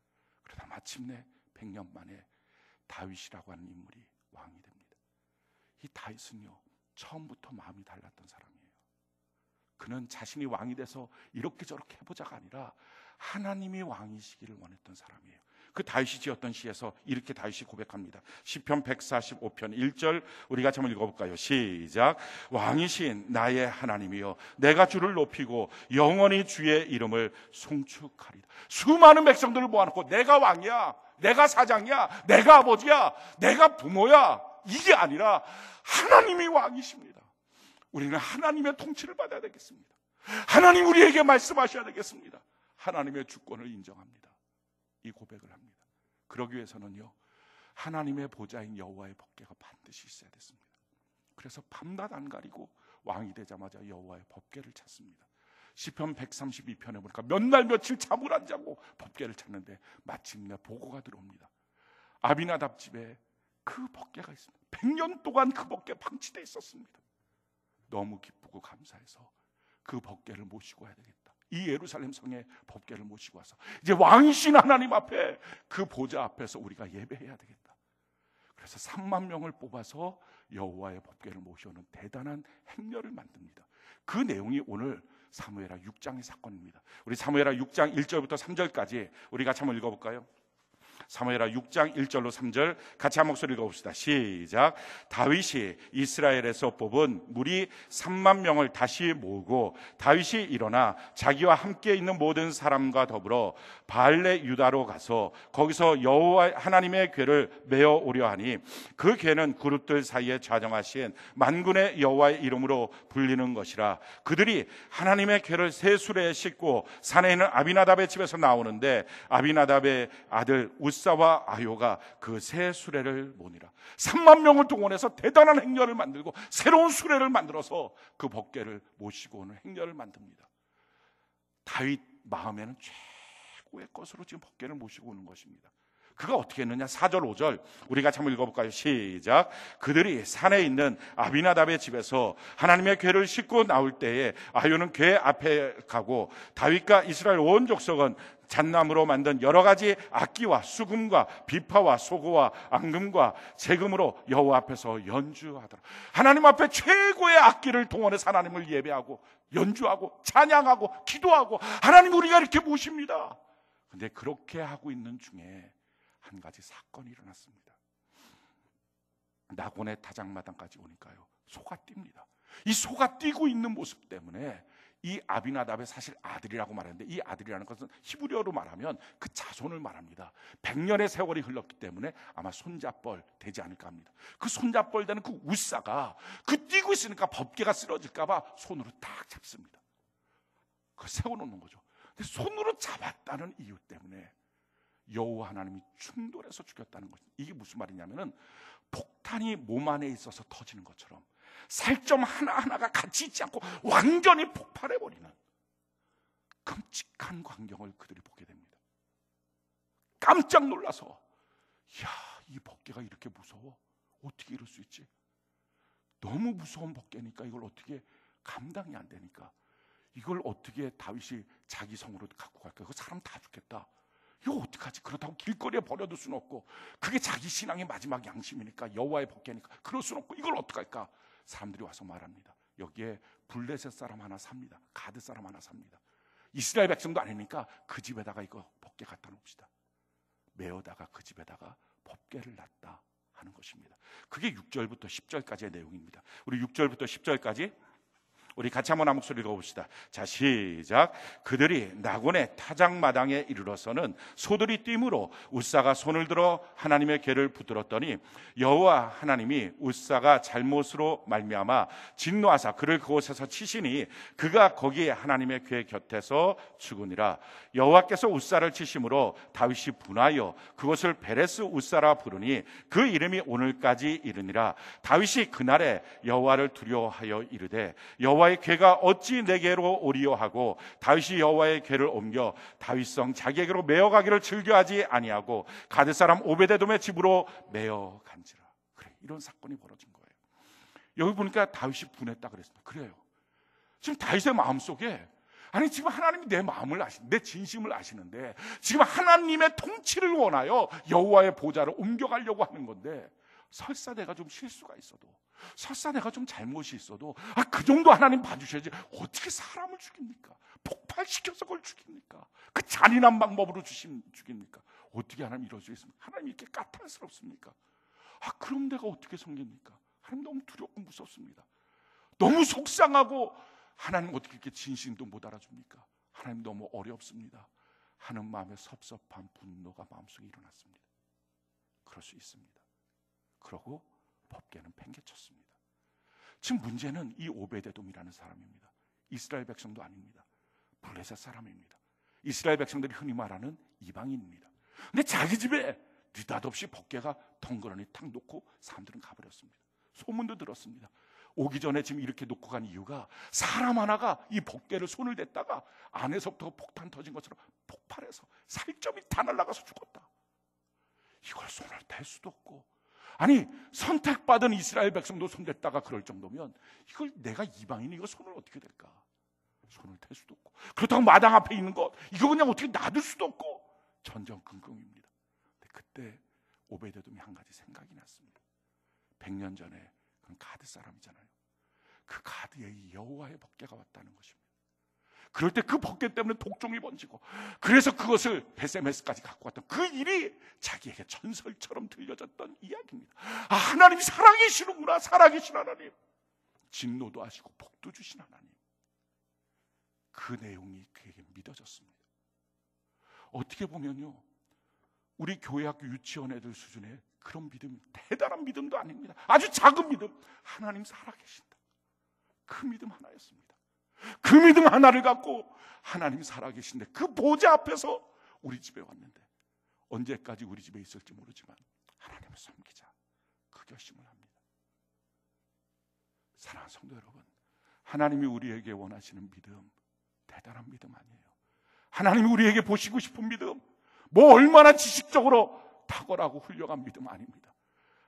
그러다 마침내 100년 만에 다윗이라고 하는 인물이 왕이 됩니다. 이 다윗은요, 처음부터 마음이 달랐던 사람이에요. 그는 자신이 왕이 돼서 이렇게 저렇게 해보자가 아니라 하나님이 왕이시기를 원했던 사람이에요. 그 다윗이 지었던 시에서 이렇게 다윗이 고백합니다. 시편 145편 1절 우리 같이 한번 읽어볼까요? 시작. 왕이신 나의 하나님이여, 내가 주를 높이고 영원히 주의 이름을 송축하리다. 수많은 백성들을 모아놓고 내가 왕이야, 내가 사장이야, 내가 아버지야, 내가 부모야, 이게 아니라 하나님이 왕이십니다. 우리는 하나님의 통치를 받아야 되겠습니다. 하나님 우리에게 말씀하셔야 되겠습니다. 하나님의 주권을 인정합니다. 이 고백을 합니다. 그러기 위해서는요, 하나님의 보좌인 여호와의 법궤가 반드시 있어야 됐습니다. 그래서 밤낮 안 가리고 왕이 되자마자 여호와의 법궤를 찾습니다. 시편 132편에 보니까 몇 날 며칠 잠을 안 자고 법궤를 찾는데 마침내 보고가 들어옵니다. 아비나답 집에 그 법궤가 있습니다. 100년 동안 그 법궤 방치되어 있었습니다. 너무 기쁘고 감사해서 그 법궤를 모시고 와야 되겠다. 이 예루살렘 성에 법궤를 모시고 와서 이제 왕이신 하나님 앞에, 그 보좌 앞에서 우리가 예배해야 되겠다. 그래서 3만 명을 뽑아서 여호와의 법궤를 모셔오는 대단한 행렬을 만듭니다. 그 내용이 오늘 사무엘하 6장의 사건입니다. 우리 사무엘하 6장 1절부터 3절까지 우리 같이 한번 읽어볼까요? 사무엘하 6장 1절로 3절 같이 한 목소리 읽어봅시다. 시작. 다윗이 이스라엘에서 뽑은 무리 3만 명을 다시 모으고 다윗이 일어나 자기와 함께 있는 모든 사람과 더불어 바알레 유다로 가서 거기서 여호와 하나님의 궤를 메어 오려 하니, 그 궤는 그룹들 사이에 좌정하신 만군의 여호와의 이름으로 불리는 것이라. 그들이 하나님의 궤를 새 수레에 싣고 산에 있는 아비나답의 집에서 나오는데 아비나답의 아들 우사와 아요가 그 새 수레를 모니라. 3만 명을 동원해서 대단한 행렬을 만들고 새로운 수레를 만들어서 그 법궤를 모시고 오는 행렬을 만듭니다. 다윗 마음에는 최고의 것으로 지금 법궤를 모시고 오는 것입니다. 그가 어떻게 했느냐? 4절 5절 우리 같이 한번 읽어볼까요? 시작. 그들이 산에 있는 아비나답의 집에서 하나님의 궤를 싣고 나올 때에 아요는 궤 앞에 가고 다윗과 이스라엘 온 족속은 잣나무로 만든 여러 가지 악기와 수금과 비파와 소고와 앙금과 재금으로 여호와 앞에서 연주하더라. 하나님 앞에 최고의 악기를 동원해서 하나님을 예배하고 연주하고 찬양하고 기도하고 하나님 우리가 이렇게 모십니다. 근데 그렇게 하고 있는 중에 한 가지 사건이 일어났습니다. 낙원의 타작마당까지 오니까요, 소가 뜁니다. 이 소가 뛰고 있는 모습 때문에 이 아비나답의 사실 아들이라고 말하는데, 이 아들이라는 것은 히브리어로 말하면 그 자손을 말합니다. 100년의 세월이 흘렀기 때문에 아마 손잡벌 되지 않을까 합니다. 그 손잡벌 되는 그 우사가 그 뛰고 있으니까 법궤가 쓰러질까 봐 손으로 딱 잡습니다. 그걸 세워놓는 거죠. 근데 손으로 잡았다는 이유 때문에 여호와 하나님이 충돌해서 죽였다는 거죠. 이게 무슨 말이냐면은 폭탄이 몸 안에 있어서 터지는 것처럼 살점 하나하나가 같이 있지 않고 완전히 폭발해버리는 끔찍한 광경을 그들이 보게 됩니다. 깜짝 놀라서, 야, 이 법궤가 이렇게 무서워? 어떻게 이럴 수 있지? 너무 무서운 법궤니까 이걸 어떻게 감당이 안 되니까 이걸 어떻게 다윗이 자기 성으로 갖고 갈까? 그 사람 다 죽겠다. 이거 어떡하지? 그렇다고 길거리에 버려둘 수는 없고, 그게 자기 신앙의 마지막 양심이니까, 여호와의 법궤니까 그럴 수는 없고, 이걸 어떡할까? 사람들이 와서 말합니다. 여기에 블레셋 사람 하나 삽니다. 가드 사람 하나 삽니다. 이스라엘 백성도 아니니까 그 집에다가 이거 법궤 갖다 놓읍시다. 메어다가 그 집에다가 법궤를 놨다 하는 것입니다. 그게 6절부터 10절까지의 내용입니다. 우리 6절부터 10절까지 우리 같이 한번 한 목소리 읽어봅시다. 자, 시작. 그들이 낙원의 타작마당에 이르러서는 소들이 뛰므로 우사가 손을 들어 하나님의 궤를 붙들었더니 여호와 하나님이 우사가 잘못으로 말미암아 진노하사 그를 그곳에서 치시니 그가 거기에 하나님의 궤 곁에서 죽으니라. 여호와께서 우사를 치심으로 다윗이 분하여 그것을 베레스 우사라 부르니 그 이름이 오늘까지 이르니라. 다윗이 그날에 여호와를 두려워하여 이르되 여호와의 궤가 어찌 내게로 오리요 하고 다윗이 여호와의 궤를 옮겨 다윗성 자기에게로 메어가기를 즐겨하지 아니하고 가드 사람 오베데돔의 집으로 메어간지라. 그래, 이런 사건이 벌어진 거예요. 여기 보니까 다윗이 분했다 그랬습니다. 그래요. 지금 다윗의 마음속에, 아니 지금 하나님이 내 마음을 내 진심을 아시는데 지금 하나님의 통치를 원하여 여호와의 보좌를 옮겨가려고 하는 건데, 설사 내가 좀 실수가 있어도, 설사 내가 좀 잘못이 있어도 그 정도 하나님 봐주셔야지 어떻게 사람을 죽입니까? 폭발시켜서 그걸 죽입니까? 그 잔인한 방법으로 죽입니까? 어떻게 하나님 이럴 수 있습니까? 하나님 이렇게 까탈스럽습니까? 그럼 내가 어떻게 섬깁니까? 하나님 너무 두렵고 무섭습니다. 너무 속상하고, 하나님 어떻게 이렇게 진심도 못 알아줍니까? 하나님 너무 어렵습니다 하는 마음에 섭섭한 분노가 마음속에 일어났습니다. 그럴 수 있습니다. 그러고 법궤는 팽개쳤습니다. 지금 문제는 이 오베데돔이라는 사람입니다. 이스라엘 백성도 아닙니다. 블레셋 사람입니다. 이스라엘 백성들이 흔히 말하는 이방인입니다. 근데 자기 집에 느닷없이 법궤가 덩그러니 탁 놓고 사람들은 가버렸습니다. 소문도 들었습니다. 오기 전에 지금 이렇게 놓고 간 이유가, 사람 하나가 이 법궤를 손을 댔다가 안에서부터 폭탄 터진 것처럼 폭발해서 살점이 다 날아가서 죽었다. 이걸 손을 댈 수도 없고, 아니 선택받은 이스라엘 백성도 손댔다가 그럴 정도면 이걸 내가 이방인이 이거 손을 어떻게 댈까? 손을 댈 수도 없고, 그렇다고 마당 앞에 있는 것 이거 그냥 어떻게 놔둘 수도 없고 전전긍긍입니다. 근데 그때 오베데돔이 한 가지 생각이 났습니다. 100년 전에 그건 가드 사람이잖아요. 그 가드에 이 여호와의 법궤가 왔다는 것입니다. 그럴 때 그 법궤 때문에 독종이 번지고, 그래서 그것을 베세메스까지 갖고 왔던 그 일이 자기에게 전설처럼 들려졌던 이야기입니다. 하나님이 살아계시는구나. 살아계신 하나님, 진노도 하시고 복도 주신 하나님. 그 내용이 그에게 믿어졌습니다. 어떻게 보면요, 우리 교회학교 유치원 애들 수준의 그런 믿음, 대단한 믿음도 아닙니다. 아주 작은 믿음. 하나님 살아계신다. 그 믿음 하나였습니다. 그 믿음 하나를 갖고 하나님 살아계신데 그 보좌 앞에서 우리 집에 왔는데, 언제까지 우리 집에 있을지 모르지만 하나님을 섬기자, 그 결심을 합니다. 사랑하는 성도 여러분, 하나님이 우리에게 원하시는 믿음, 대단한 믿음 아니에요. 하나님이 우리에게 보시고 싶은 믿음, 뭐 얼마나 지식적으로 탁월하고 훌륭한 믿음 아닙니다.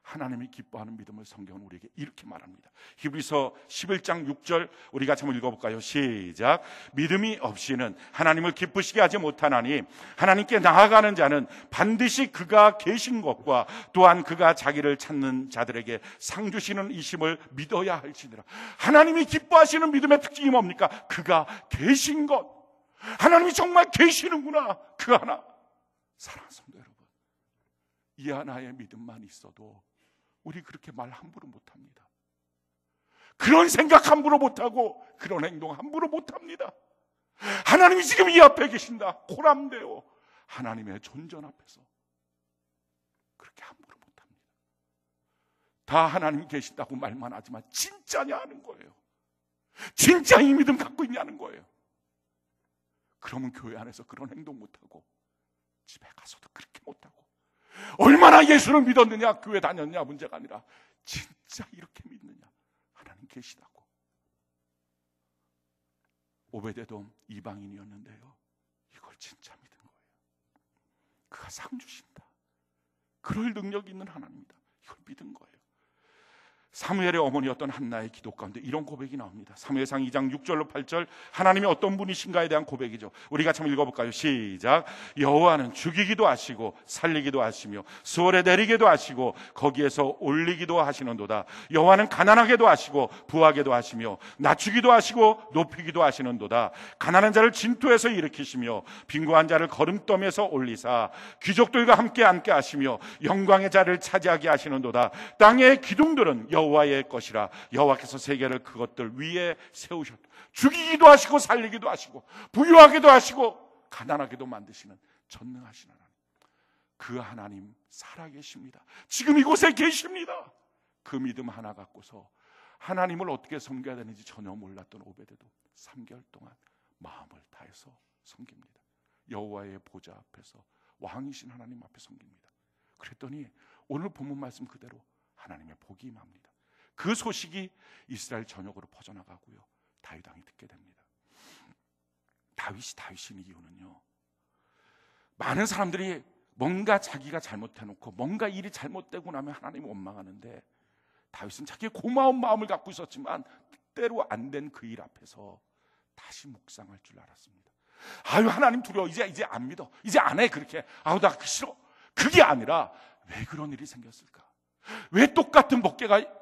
하나님이 기뻐하는 믿음을 성경은 우리에게 이렇게 말합니다. 히브리서 11장 6절 우리 같이 한번 읽어볼까요? 시작. 믿음이 없이는 하나님을 기쁘시게 하지 못하나니 하나님께 나아가는 자는 반드시 그가 계신 것과 또한 그가 자기를 찾는 자들에게 상 주시는 이심을 믿어야 할지니라. 하나님이 기뻐하시는 믿음의 특징이 뭡니까? 그가 계신 것. 하나님이 정말 계시는구나. 그 하나. 사랑하는 성도 여러분, 이 하나의 믿음만 있어도 우리 그렇게 말 함부로 못합니다. 그런 생각 함부로 못하고 그런 행동 함부로 못합니다. 하나님이 지금 이 앞에 계신다. 코람데오 하나님의 존전 앞에서 그렇게 함부로 못합니다. 다 하나님 계신다고 말만 하지만 진짜냐 하는 거예요. 진짜 이 믿음 갖고 있냐는 거예요. 그러면 교회 안에서 그런 행동 못하고 집에 가서도 그렇게 못하고 얼마나 예수를 믿었느냐, 교회 다녔냐 문제가 아니라 진짜 이렇게 믿느냐, 하나님 계시다고. 오베데돔 이방인이었는데요, 이걸 진짜 믿은 거예요. 그가 상 주신다, 그럴 능력이 있는 하나님이다, 이걸 믿은 거예요. 사무엘의 어머니였던 한나의 기도 가운데 이런 고백이 나옵니다. 사무엘상 2장 6절로 8절, 하나님이 어떤 분이신가에 대한 고백이죠. 우리 같이 한번 읽어볼까요? 시작. 여호와는 죽이기도 하시고 살리기도 하시며 수월에 내리기도 하시고 거기에서 올리기도 하시는도다. 여호와는 가난하게도 하시고 부하게도 하시며 낮추기도 하시고 높이기도 하시는도다. 가난한 자를 진토에서 일으키시며 빈곤한 자를 거름더미에서 올리사 귀족들과 함께 앉게 하시며 영광의 자를 차지하게 하시는도다. 땅의 기둥들은 여호와의 것이라. 여호와께서 세계를 그것들 위에 세우셨다. 죽이기도 하시고 살리기도 하시고 부유하게도 하시고 가난하게도 만드시는 전능하신 하나님, 그 하나님 살아계십니다. 지금 이곳에 계십니다. 그 믿음 하나 갖고서 하나님을 어떻게 섬겨야 되는지 전혀 몰랐던 오베데도 3개월 동안 마음을 다해서 섬깁니다. 여호와의 보좌 앞에서, 왕이신 하나님 앞에 섬깁니다. 그랬더니 오늘 본문 말씀 그대로 하나님의 복이 임합니다. 그 소식이 이스라엘 전역으로 퍼져나가고요, 다윗 왕이 듣게 됩니다. 다윗인 이유는요, 많은 사람들이 뭔가 자기가 잘못해놓고 뭔가 일이 잘못되고 나면 하나님을 원망하는데, 다윗은 자기의 고마운 마음을 갖고 있었지만 뜻대로 안 된 그 일 앞에서 다시 묵상할 줄 알았습니다. 아유, 하나님 두려워, 이제 안 믿어, 이제 안 해, 그렇게. 아우, 나 싫어. 그게 아니라 왜 그런 일이 생겼을까? 왜 똑같은 법궤가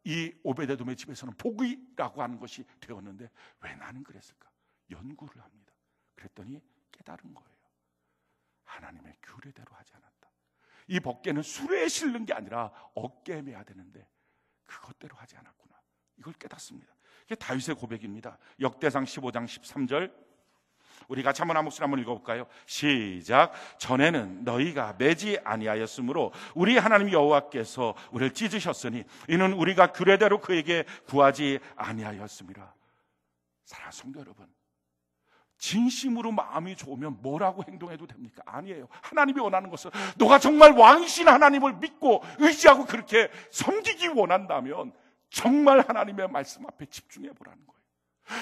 이 오베데돔의 집에서는 복이라고 하는 것이 되었는데 왜 나는 그랬을까? 연구를 합니다. 그랬더니 깨달은 거예요. 하나님의 규례대로 하지 않았다. 이 법궤는 수레에 실는 게 아니라 어깨에 매야 되는데 그것대로 하지 않았구나, 이걸 깨닫습니다. 이게 다윗의 고백입니다. 역대상 15장 13절 우리 같이 한번 한 목소리 한번 읽어볼까요? 시작. 전에는 너희가 매지 아니하였으므로 우리 하나님 여호와께서 우리를 찢으셨으니 이는 우리가 규례대로 그에게 구하지 아니하였습니다. 사랑하는 성도 여러분, 진심으로 마음이 좋으면 뭐라고 행동해도 됩니까? 아니에요. 하나님이 원하는 것은 너가 정말 왕이신 하나님을 믿고 의지하고 그렇게 섬기기 원한다면 정말 하나님의 말씀 앞에 집중해 보라는 거예요.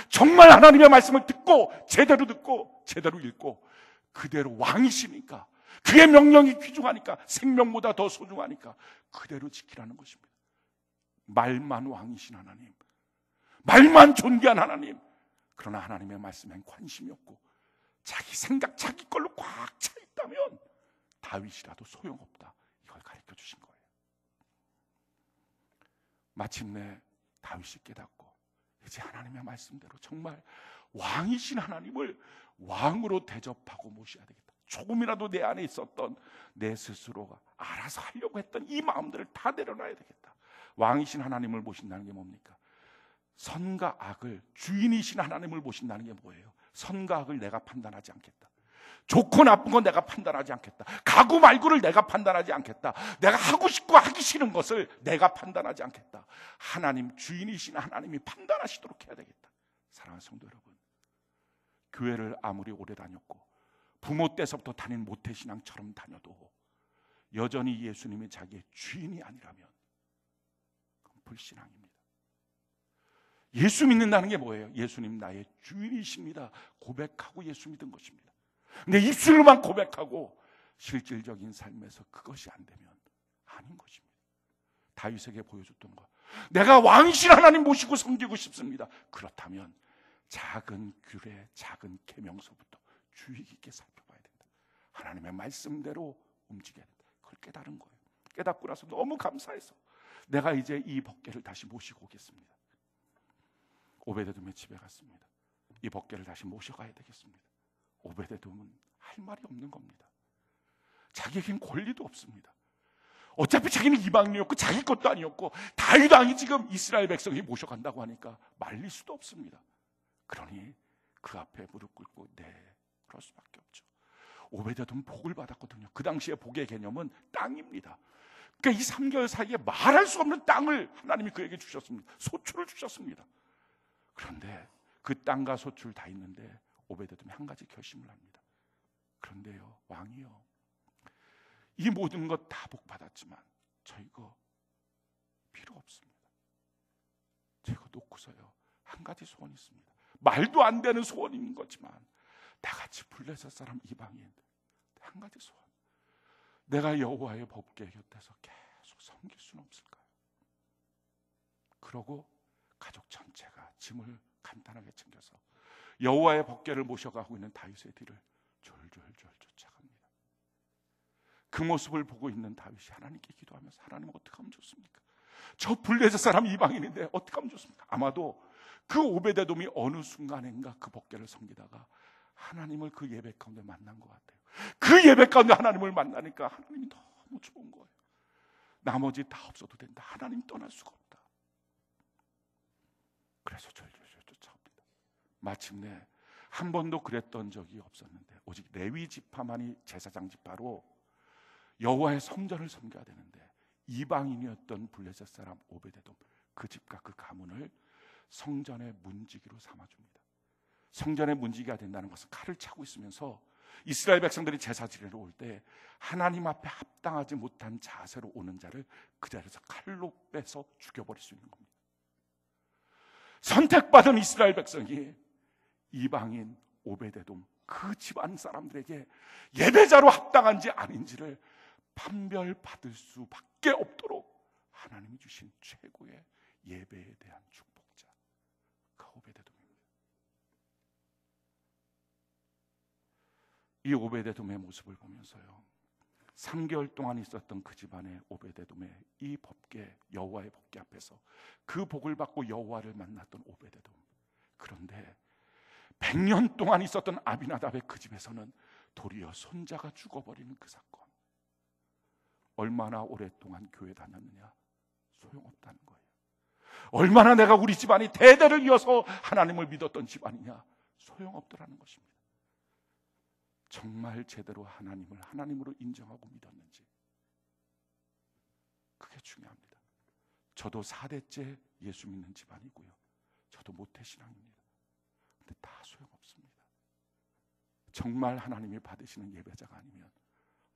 정말 하나님의 말씀을 듣고 제대로 읽고 그대로 왕이시니까, 그의 명령이 귀중하니까, 생명보다 더 소중하니까 그대로 지키라는 것입니다. 말만 왕이신 하나님, 말만 존귀한 하나님, 그러나 하나님의 말씀엔 관심이 없고 자기 생각, 자기 걸로 꽉 차 있다면 다윗이라도 소용없다, 이걸 가르쳐 주신 거예요. 마침내 다윗이 깨닫고 이제 하나님의 말씀대로 정말 왕이신 하나님을 왕으로 대접하고 모셔야 되겠다. 조금이라도 내 안에 있었던 내 스스로가 알아서 하려고 했던 이 마음들을 다 내려놔야 되겠다. 왕이신 하나님을 모신다는 게 뭡니까? 선과 악을, 주인이신 하나님을 모신다는 게 뭐예요? 선과 악을 내가 판단하지 않겠다. 좋고 나쁜 건 내가 판단하지 않겠다. 가구 말고를 내가 판단하지 않겠다. 내가 하고 싶고 하기 싫은 것을 내가 판단하지 않겠다. 하나님, 주인이신 하나님이 판단하시도록 해야 되겠다. 사랑하는 성도 여러분, 교회를 아무리 오래 다녔고 부모 때서부터 다닌 모태신앙처럼 다녀도 여전히 예수님이 자기의 주인이 아니라면 그건 불신앙입니다. 예수 믿는다는 게 뭐예요? 예수님 나의 주인이십니다 고백하고 예수 믿은 것입니다. 근데 입술로만 고백하고 실질적인 삶에서 그것이 안 되면 아닌 것입니다. 다윗에게 보여줬던 거. 내가 왕이신 하나님 모시고 섬기고 싶습니다. 그렇다면 작은 규례, 작은 계명서부터 주의 깊게 살펴봐야 된다. 하나님의 말씀대로 움직여야 된다. 그걸 깨달은 거예요. 깨닫고 나서 너무 감사해서 내가 이제 이 법궤를 다시 모시고 오겠습니다. 오베데돔의 집에 갔습니다. 이 법궤를 다시 모셔가야 되겠습니다. 오베데돔은 할 말이 없는 겁니다. 자기에겐 권리도 없습니다. 어차피 자기는 이방인이었고 자기 것도 아니었고 다윗 왕이 지금 이스라엘 백성이 모셔간다고 하니까 말릴 수도 없습니다. 그러니 그 앞에 무릎 꿇고 네, 그럴 수밖에 없죠. 오베데돔은 복을 받았거든요. 그 당시에 복의 개념은 땅입니다. 그러니까 이 3개월 사이에 말할 수 없는 땅을 하나님이 그에게 주셨습니다. 소출을 주셨습니다. 그런데 그 땅과 소출 다 있는데 오베데돔이 한 가지 결심을 합니다. 그런데요, 왕이요, 이 모든 것 다 복 받았지만 저 이거 필요 없습니다. 저 이거 놓고서요, 한 가지 소원이 있습니다. 말도 안 되는 소원인 거지만 나같이 블레셋 사람 이방인 한 가지 소원, 내가 여호와의 법궤 곁에서 계속 섬길 수는 없을까요? 그러고 가족 전체가 짐을 간단하게 챙겨서 여호와의 법궤를 모셔가고 있는 다윗의 뒤를 졸졸졸 쫓아갑니다. 그 모습을 보고 있는 다윗이 하나님께 기도하면서, 하나님 어떻게 하면 좋습니까? 저 블레셋 사람 이방인인데 어떻게 하면 좋습니까? 아마도 그 오베데돔이 어느 순간인가 그 법궤를 섬기다가 하나님을 그 예배 가운데 만난 것 같아요. 그 예배 가운데 하나님을 만나니까 하나님이 너무 좋은 거예요. 나머지 다 없어도 된다. 하나님 떠날 수가 없다. 그래서 졸졸졸 쫓아옵니다. 마침내 한 번도 그랬던 적이 없었는데 오직 레위 지파만이 제사장 지파로 여호와의 성전을 섬겨야 되는데 이방인이었던 블레셋 사람 오베데돔, 그 집과 그 가문을 성전의 문지기로 삼아줍니다. 성전의 문지기가 된다는 것은 칼을 차고 있으면서 이스라엘 백성들이 제사 지내러 올 때 하나님 앞에 합당하지 못한 자세로 오는 자를 그 자리에서 칼로 빼서 죽여버릴 수 있는 겁니다. 선택받은 이스라엘 백성이 이방인 오베데돔, 그 집안 사람들에게 예배자로 합당한지 아닌지를 판별받을 수밖에 없도록 하나님이 주신 최고의 예배에 대한 축복자, 그 오베데돔입니다. 이 오베데돔의 모습을 보면서요, 3개월 동안 있었던 그 집안의 오베데돔의 이 법궤, 여호와의 법궤 앞에서 그 복을 받고 여호와를 만났던 오베데돔, 그런데 100년 동안 있었던 아비나답의 그 집에서는 도리어 손자가 죽어버리는 그 사건, 얼마나 오랫동안 교회 다녔느냐? 소용없다는 거예요. 얼마나 내가 우리 집안이 대대를 이어서 하나님을 믿었던 집안이냐? 소용없더라는 것입니다. 정말 제대로 하나님을 하나님으로 인정하고 믿었는지, 그게 중요합니다. 저도 4대째 예수 믿는 집안이고요, 저도 모태신앙입니다. 근데 다 소용없습니다. 정말 하나님이 받으시는 예배자가 아니면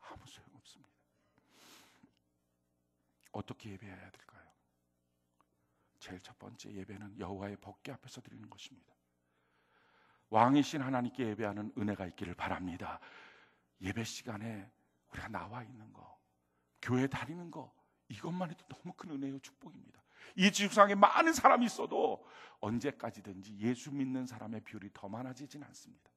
아무 소용없습니다. 어떻게 예배해야 될까요? 제일 첫 번째 예배는 여호와의 법궤 앞에서 드리는 것입니다. 왕이신 하나님께 예배하는 은혜가 있기를 바랍니다. 예배 시간에 우리가 나와 있는 거, 교회 다니는 거, 이것만 해도 너무 큰 은혜요, 축복입니다. 이 지구상에 많은 사람이 있어도 언제까지든지 예수 믿는 사람의 비율이 더 많아지진 않습니다.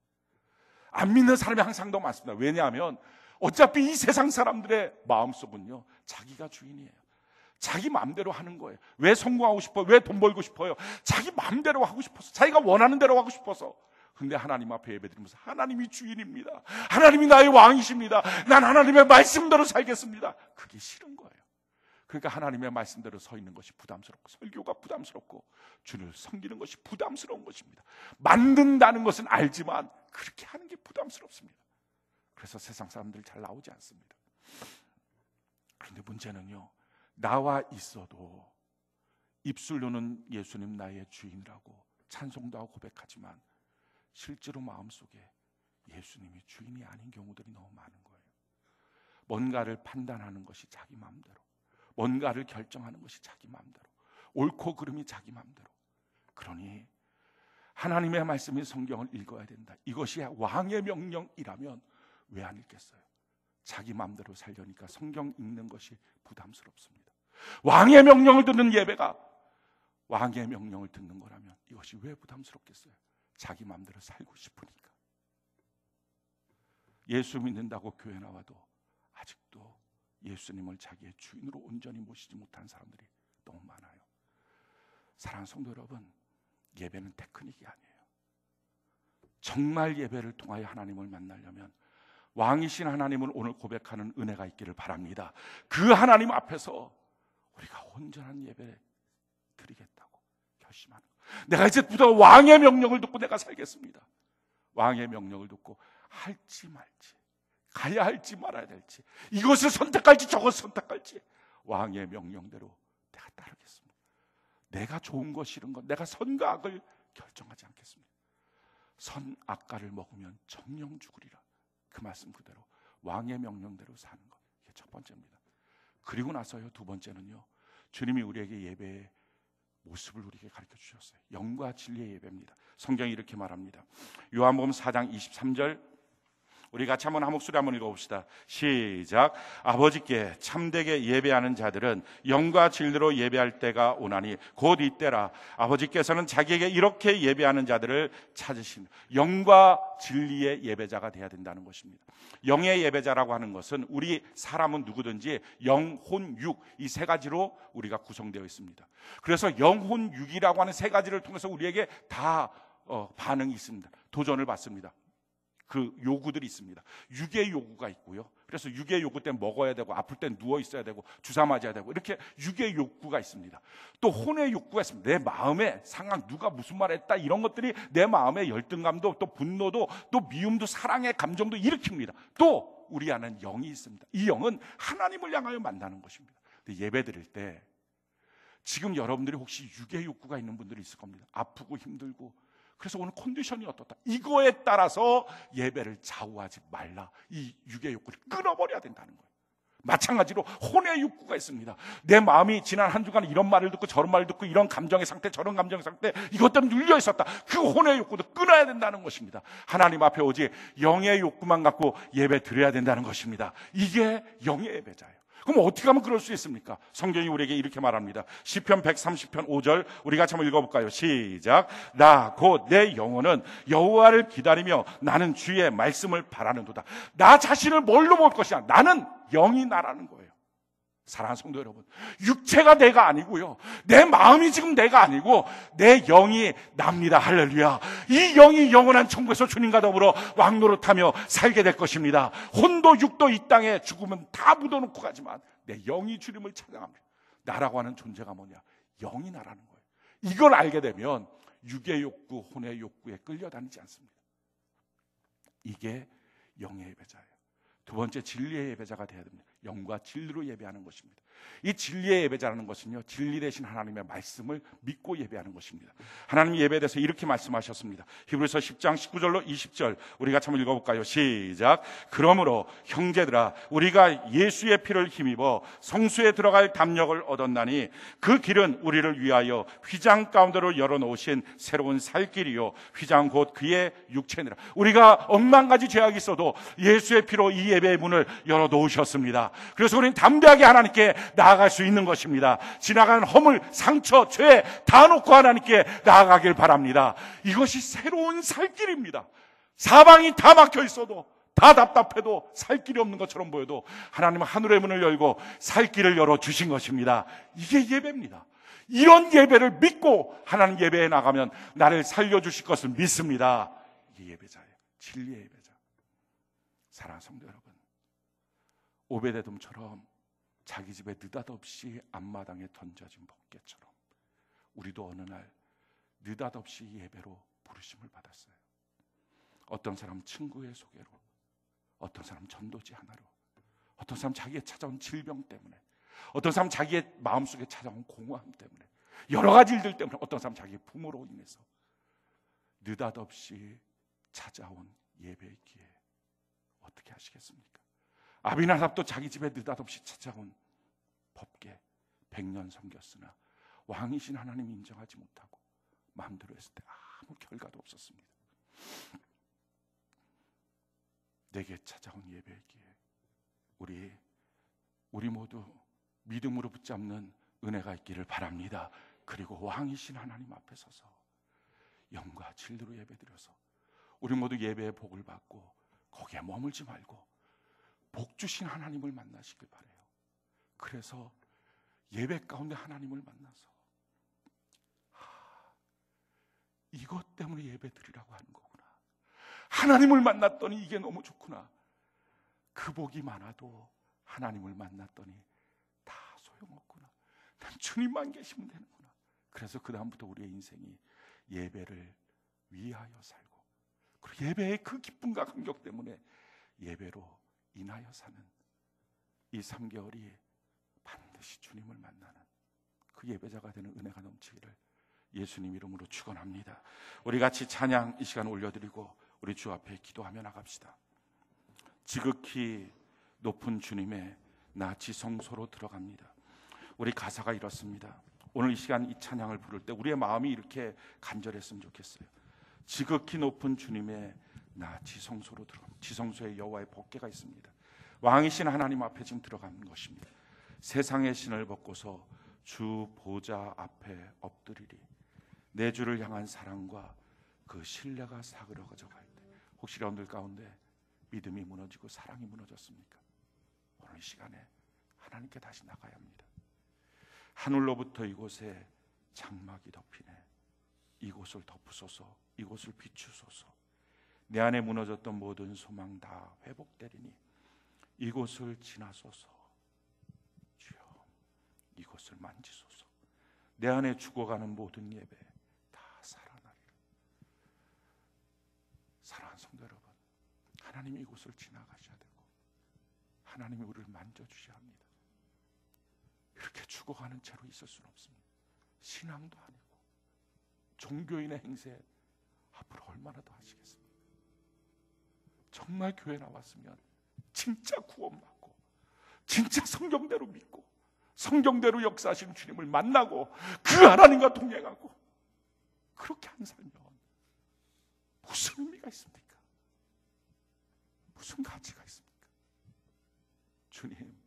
안 믿는 사람이 항상 더 많습니다. 왜냐하면 어차피 이 세상 사람들의 마음속은요, 자기가 주인이에요. 자기 마음대로 하는 거예요. 왜 성공하고 싶어요? 왜 돈 벌고 싶어요? 자기 마음대로 하고 싶어서, 자기가 원하는 대로 하고 싶어서. 근데 하나님 앞에 예배드리면서 하나님이 주인입니다, 하나님이 나의 왕이십니다, 난 하나님의 말씀대로 살겠습니다, 그게 싫은 거예요. 그러니까 하나님의 말씀대로 서 있는 것이 부담스럽고, 설교가 부담스럽고, 주를 섬기는 것이 부담스러운 것입니다. 만든다는 것은 알지만 그렇게 하는 게 부담스럽습니다. 그래서 세상 사람들 잘 나오지 않습니다. 그런데 문제는요, 나와 있어도 입술로는 예수님 나의 주인이라고 찬송도 하고 고백하지만 실제로 마음속에 예수님이 주인이 아닌 경우들이 너무 많은 거예요. 뭔가를 판단하는 것이 자기 마음대로, 뭔가를 결정하는 것이 자기 마음대로, 옳고 그름이 자기 마음대로. 그러니 하나님의 말씀인 성경을 읽어야 된다. 이것이 왕의 명령이라면 왜 안 읽겠어요? 자기 마음대로 살려니까 성경 읽는 것이 부담스럽습니다. 왕의 명령을 듣는 예배가 왕의 명령을 듣는 거라면 이것이 왜 부담스럽겠어요? 자기 마음대로 살고 싶으니까. 예수 믿는다고 교회 나와도 아직도 예수님을 자기의 주인으로 온전히 모시지 못한 사람들이 너무 많아요. 사랑하는 성도 여러분, 예배는 테크닉이 아니에요. 정말 예배를 통하여 하나님을 만나려면 왕이신 하나님을 오늘 고백하는 은혜가 있기를 바랍니다. 그 하나님 앞에서 우리가 온전한 예배를 드리겠다고 결심하는 거예요. 내가 이제부터 왕의 명령을 듣고 내가 살겠습니다. 왕의 명령을 듣고 할지 말지, 가야 할지 말아야 될지, 이것을 선택할지 저것을 선택할지 왕의 명령대로 내가 따르겠습니다. 내가 좋은 것 싫은 것, 내가 선과 악을 결정하지 않겠습니다. 선악과를 먹으면 정령 죽으리라. 그 말씀 그대로 왕의 명령대로 사는 것, 이게 첫 번째입니다. 그리고 나서요, 두 번째는요, 주님이 우리에게 예배의 모습을 우리에게 가르쳐 주셨어요. 영과 진리의 예배입니다. 성경이 이렇게 말합니다. 요한복음 4장 23절, 우리 같이 한번 한 목소리 한번 읽어봅시다. 시작. 아버지께 참되게 예배하는 자들은 영과 진리로 예배할 때가 오나니 곧 이때라. 아버지께서는 자기에게 이렇게 예배하는 자들을 찾으신 영과 진리의 예배자가 돼야 된다는 것입니다. 영의 예배자라고 하는 것은 우리 사람은 누구든지 영, 혼, 육, 이 세 가지로 우리가 구성되어 있습니다. 그래서 영, 혼, 육이라고 하는 세 가지를 통해서 우리에게 다 반응이 있습니다. 도전을 받습니다. 그 요구들이 있습니다. 육의 요구가 있고요. 그래서 육의 요구 때는 먹어야 되고, 아플 땐 누워 있어야 되고, 주사 맞아야 되고, 이렇게 육의 욕구가 있습니다. 또 혼의 욕구가 있습니다. 내 마음에 상황, 누가 무슨 말 했다, 이런 것들이 내 마음에 열등감도, 또 분노도, 또 미움도, 사랑의 감정도 일으킵니다. 또 우리 안에 영이 있습니다. 이 영은 하나님을 향하여 만나는 것입니다. 근데 예배 드릴 때 지금 여러분들이 혹시 육의 욕구가 있는 분들이 있을 겁니다. 아프고 힘들고, 그래서 오늘 컨디션이 어떻다, 이거에 따라서 예배를 좌우하지 말라. 이 육의 욕구를 끊어버려야 된다는 거예요. 마찬가지로 혼의 욕구가 있습니다. 내 마음이 지난 한 주간 이런 말을 듣고 저런 말을 듣고 이런 감정의 상태, 저런 감정의 상태, 이것 때문에 눌려 있었다. 그 혼의 욕구도 끊어야 된다는 것입니다. 하나님 앞에 오직 영의 욕구만 갖고 예배 드려야 된다는 것입니다. 이게 영의 예배자예요. 그럼 어떻게 하면 그럴 수 있습니까? 성경이 우리에게 이렇게 말합니다. 시편 130편 5절, 우리 같이 한번 읽어볼까요? 시작. 나 곧 내 영혼은 여호와를 기다리며 나는 주의 말씀을 바라는도다. 나 자신을 뭘로 볼 것이야? 나는 영이 나라는 거예요. 사랑하는 성도 여러분, 육체가 내가 아니고요, 내 마음이 지금 내가 아니고 내 영이 납니다. 할렐루야. 이 영이 영원한 천국에서 주님과 더불어 왕노릇하며 살게 될 것입니다. 혼도 육도 이 땅에 죽으면 다 묻어놓고 가지만 내 영이 주님을 찬양합니다. 나라고 하는 존재가 뭐냐? 영이 나라는 거예요. 이걸 알게 되면 육의 욕구, 혼의 욕구에 끌려다니지 않습니다. 이게 영의 예배자예요. 두 번째, 진리의 예배자가 되어야 됩니다. 영과 진리로 예배하는 것입니다. 이 진리의 예배자라는 것은요, 진리 되신 하나님의 말씀을 믿고 예배하는 것입니다. 하나님 예배에 대해서 이렇게 말씀하셨습니다. 히브리서 10장 19절로 20절, 우리 같이 한번 읽어볼까요? 시작. 그러므로 형제들아, 우리가 예수의 피를 힘입어 성수에 들어갈 담력을 얻었나니 그 길은 우리를 위하여 휘장 가운데로 열어놓으신 새로운 살 길이요, 휘장 곧 그의 육체니라. 우리가 억만 가지 죄악이 있어도 예수의 피로 이 예배의 문을 열어놓으셨습니다. 그래서 우리는 담대하게 하나님께 나아갈 수 있는 것입니다. 지나가는 허물, 상처, 죄 다 놓고 하나님께 나아가길 바랍니다. 이것이 새로운 살 길입니다. 사방이 다 막혀 있어도, 다 답답해도, 살 길이 없는 것처럼 보여도 하나님은 하늘의 문을 열고 살 길을 열어주신 것입니다. 이게 예배입니다. 이런 예배를 믿고 하나님 예배에 나가면 나를 살려주실 것을 믿습니다. 이게 예배자예요. 진리의 예배자. 사랑하는 성도 여러분, 오베데돔처럼 자기 집에 느닷없이 앞마당에 던져진 번개처럼 우리도 어느 날 느닷없이 예배로 부르심을 받았어요. 어떤 사람 친구의 소개로, 어떤 사람 전도지 하나로, 어떤 사람 자기의 찾아온 질병 때문에, 어떤 사람 자기의 마음속에 찾아온 공허함 때문에, 여러 가지 일들 때문에, 어떤 사람 자기의 부모로 인해서 느닷없이 찾아온 예배의 기회, 어떻게 하시겠습니까? 아비나답도 자기 집에 느닷없이 찾아온 법계, 100년 섬겼으나 왕이신 하나님 인정하지 못하고 마음대로 했을 때 아무 결과도 없었습니다. 내게 찾아온 예배의 기회, 우리 모두 믿음으로 붙잡는 은혜가 있기를 바랍니다. 그리고 왕이신 하나님 앞에 서서 영과 진리로 예배드려서 우리 모두 예배의 복을 받고 거기에 머물지 말고 복 주신 하나님을 만나시길 바라요. 그래서 예배 가운데 하나님을 만나서 이것 때문에 예배 드리라고 하는 거구나. 하나님을 만났더니 이게 너무 좋구나. 그 복이 많아도 하나님을 만났더니 다 소용없구나. 난 주님만 계시면 되는구나. 그래서 그 다음부터 우리의 인생이 예배를 위하여 살고, 그리고 예배의 그 기쁨과 감격 때문에 예배로 인하여 사는 이 3개월이 반드시 주님을 만나는 그 예배자가 되는 은혜가 넘치기를 예수님 이름으로 축원합니다. 우리 같이 찬양 이 시간 올려드리고 우리 주 앞에 기도하며 나갑시다. 지극히 높은 주님의 나 지성소로 들어갑니다. 우리 가사가 이렇습니다. 오늘 이 시간 이 찬양을 부를 때 우리의 마음이 이렇게 간절했으면 좋겠어요. 지극히 높은 주님의 나 지성소로 들어갑니다. 지성소에 여호와의 법궤가 있습니다. 왕이신 하나님 앞에 지금 들어가는 것입니다. 세상의 신을 벗고서 주 보좌 앞에 엎드리리. 내 주를 향한 사랑과 그 신뢰가 사그러져 갈 때, 혹시 여러분들 가운데 믿음이 무너지고 사랑이 무너졌습니까? 오늘 이 시간에 하나님께 다시 나가야 합니다. 하늘로부터 이곳에 장막이 덮이네. 이곳을 덮으소서. 이곳을 비추소서. 내 안에 무너졌던 모든 소망 다 회복되리니 이곳을 지나소서. 주여, 이곳을 만지소서. 내 안에 죽어가는 모든 예배 다 살아나리라. 사랑하는 성도 여러분, 하나님이 이곳을 지나가셔야 되고 하나님이 우리를 만져주셔야 합니다. 이렇게 죽어가는 채로 있을 수는 없습니다. 신앙도 아니고 종교인의 행세 앞으로 얼마나 더 하시겠습니까? 정말 교회 나왔으면 진짜 구원받고 진짜 성경대로 믿고 성경대로 역사하시는 주님을 만나고 그 하나님과 동행하고 그렇게 안 살면 무슨 의미가 있습니까? 무슨 가치가 있습니까? 주님,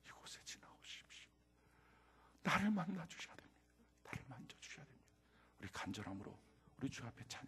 이곳에 지나오십시오. 나를 만나 주셔야 됩니다. 나를 만져 주셔야 됩니다. 우리 간절함으로 우리 주 앞에 찬양